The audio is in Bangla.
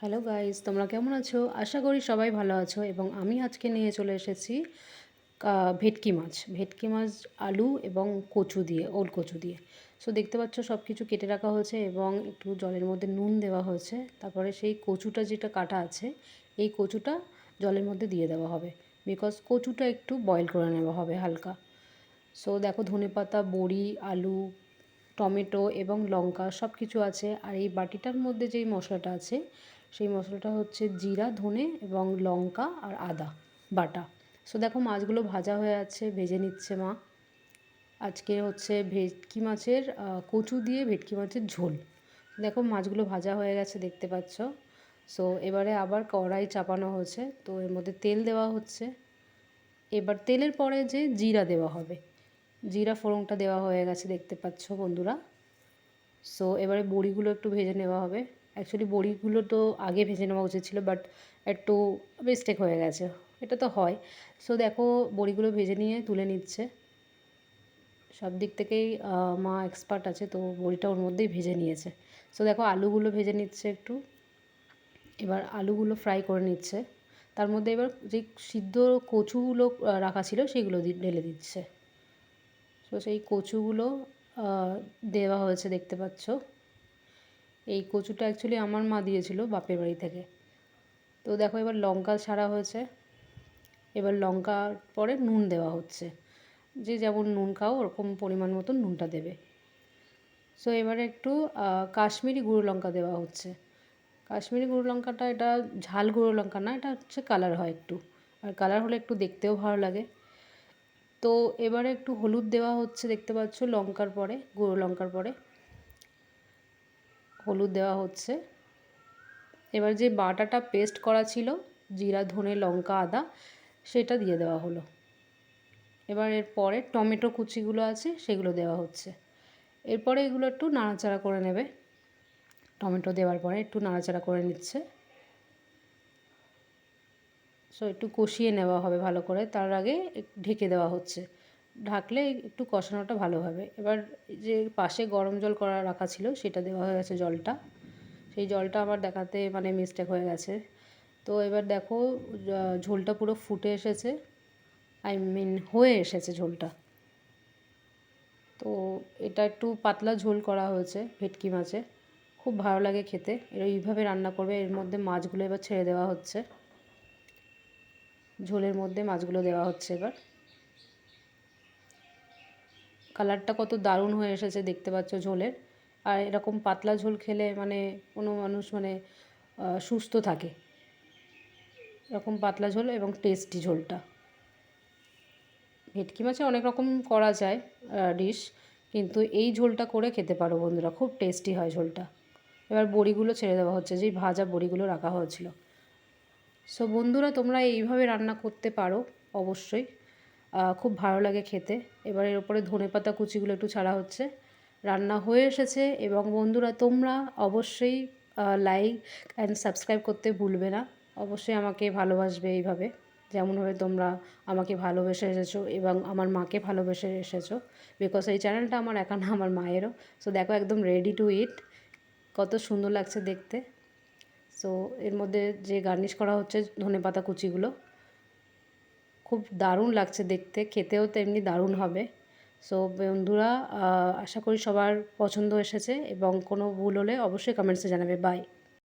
হ্যালো গাইস, তোমরা কেমন আছো? আশা করি সবাই ভালো আছো। এবং আমি আজকে নিয়ে চলে এসেছি ভেটকি মাছ আলু এবং কচু দিয়ে, ওল কচু দিয়ে। সো দেখতে পাচ্ছ সব কিছু কেটে রাখা হয়েছে এবং একটু জলের মধ্যে নুন দেওয়া হয়েছে। তারপরে সেই কচুটা যেটা কাটা আছে, এই কচুটা জলের মধ্যে দিয়ে দেওয়া হবে, বিকজ কচুটা একটু বয়েল করে নেওয়া হবে হালকা। সো দেখো, ধনেপাতা, বড়ি, আলু, টমেটো এবং লঙ্কা সব কিছু আছে। আর এই বাটিটার মধ্যে যেই মশলাটা আছে, সেই মশলাটা হচ্ছে জিরা, ধনে এবং লঙ্কা আর আদা বাটা। সো দেখো, মাছগুলো ভাজা হয়ে আছে, ভেজে নিচ্ছে মা। আজকে হচ্ছে ভেটকি মাছের কচু দিয়ে ভেটকি মাছের ঝোল। দেখো, মাছগুলো ভাজা হয়ে গেছে, দেখতে পাচ্ছ। সো এবারে আবার কড়াই চাপানো হয়েছে, তো এর মধ্যে তেল দেওয়া হচ্ছে। এবার তেলের পরে যে জিরা দেওয়া হবে, জিরা ফোড়নটা দেওয়া হয়ে গেছে, দেখতে পাচ্ছ বন্ধুরা। সো এবারে বড়িগুলো একটু ভেজে নেওয়া হবে। অ্যাকচুয়ালি বড়িগুলো তো আগে ভেজে নেওয়া উচিত ছিল, বাট একটু মিস্টেক হয়ে গেছে, এটা তো হয়। সো দেখো, বড়িগুলো ভেজে নিয়ে তুলে নিচ্ছে। সব দিক থেকেই মা এক্সপার্ট আছে, তো বড়িটা ওর মধ্যেই ভেজে নিয়েছে। সো দেখো, আলুগুলো ভেজে নিচ্ছে একটু। এবার আলুগুলো ফ্রাই করে নিচ্ছে। তার মধ্যে এবার যে সিদ্ধ কচুগুলো রাখা ছিল, সেগুলো ঢেলে দিচ্ছে। তো সেই কচুগুলো দেওয়া হয়েছে, দেখতে পাচ্ছ। এই কচুটা অ্যাকচুয়ালি আমার মা দিয়েছিল বাপের বাড়ি থেকে। তো দেখো, এবার লঙ্কা ছাড়া হয়েছে। এবার লঙ্কার পরে নুন দেওয়া হচ্ছে, যে যেমন নুন খাও ওরকম পরিমাণ মতন নুনটা দেবে। সো এবারে একটু কাশ্মীরি গুঁড়ো লঙ্কা দেওয়া হচ্ছে। কাশ্মীরি গুঁড়ো লঙ্কাটা, এটা ঝাল গুঁড়ো লঙ্কা না, এটা হচ্ছে কালার হয় একটু। আর কালার হলে একটু দেখতেও ভালো লাগে। তো এবারে একটু হলুদ দেওয়া হচ্ছে, দেখতে পাচ্ছ, লঙ্কার পরে, গুঁড়ো লঙ্কার পরে হলুদ দেওয়া হচ্ছে। এবার যে বাটাটা পেস্ট করা ছিল, জিরা, ধনে, লঙ্কা, আদা, সেটা দিয়ে দেওয়া হলো। এবার এর পরে টমেটো কুচিগুলো আছে, সেগুলো দেওয়া হচ্ছে। এরপরে এগুলো একটু নাড়াচাড়া করে নেবে। টমেটো দেওয়ার পরে একটু নাড়াচাড়া করে নিচ্ছে। সো একটু কষিয়ে নেওয়া হবে ভালো করে, তার আগে ঢেকে দেওয়া হচ্ছে। ঢাকলে একটু কষানোটা ভালো হবে। এবার যে পাশে গরম জল করা রাখা ছিল, সেটা দেওয়া হয়ে গেছে জলটা। সেই জলটা আবার দেখাতে মানে মিস্টেক হয়ে গেছে। তো এবার দেখো, ঝোলটা পুরো ফুটে এসেছে, হয়ে এসেছে ঝোলটা। তো এটা একটু পাতলা ঝোল করা হয়েছে ভেটকি মাছে, খুব ভালো লাগে খেতে। এইভাবে রান্না করবে। এর মধ্যে মাছগুলো এবার ছেড়ে দেওয়া হচ্ছে, ঝোলের মধ্যে মাছগুলো দেওয়া হচ্ছে এবার। কালারটা কত দারুণ হয়ে এসেছে, দেখতে পাচ্ছ ঝোলের। আর এরকম পাতলা ঝোল খেলে মানে কোনো মানুষ মানে সুস্থ থাকে, এরকম পাতলা ঝোল এবং টেস্টি ঝোলটা। ভেটকি মাছে অনেক রকম করা যায় ডিশ, কিন্তু এই ঝোলটা করে খেতে পারো বন্ধুরা, খুব টেস্টি হয় ঝোলটা। এবার বড়িগুলো ছেড়ে দেওয়া হচ্ছে, যেই ভাজা বড়িগুলো রাখা হয়েছিল। সো বন্ধুরা, তোমরা এইভাবে রান্না করতে পারো অবশ্যই, খুব ভালো লাগে খেতে। এবার এর উপরে ধনেপাতা কুচিগুলো একটু ছাড়া হচ্ছে। রান্না হয়ে এসেছে। এবং বন্ধুরা, তোমরা অবশ্যই লাইক অ্যান্ড সাবস্ক্রাইব করতে ভুলবে না। অবশ্যই আমাকে ভালোবাসবে এইভাবে, যেমনভাবে তোমরা আমাকে ভালোবেসে এসেছো এবং আমার মাকে ভালোবেসে এসেছো। বিকজ এই চ্যানেলটা আমার একা না, আমার মায়েরও। সো দেখো, একদম রেডি টু ইট, কত সুন্দর লাগছে দেখতে। সো এর মধ্যে যে গার্নিশ করা হচ্ছে ধনেপাতা কুচিগুলো, খুব দারুণ লাগছে দেখতে, খেতেও তেমনি দারুণ হবে। সো বন্ধুরা, আশা করি সবার পছন্দ এসেছে, এবং কোনো ভুল হলে অবশ্যই কমেন্টসে জানাবে। বাই।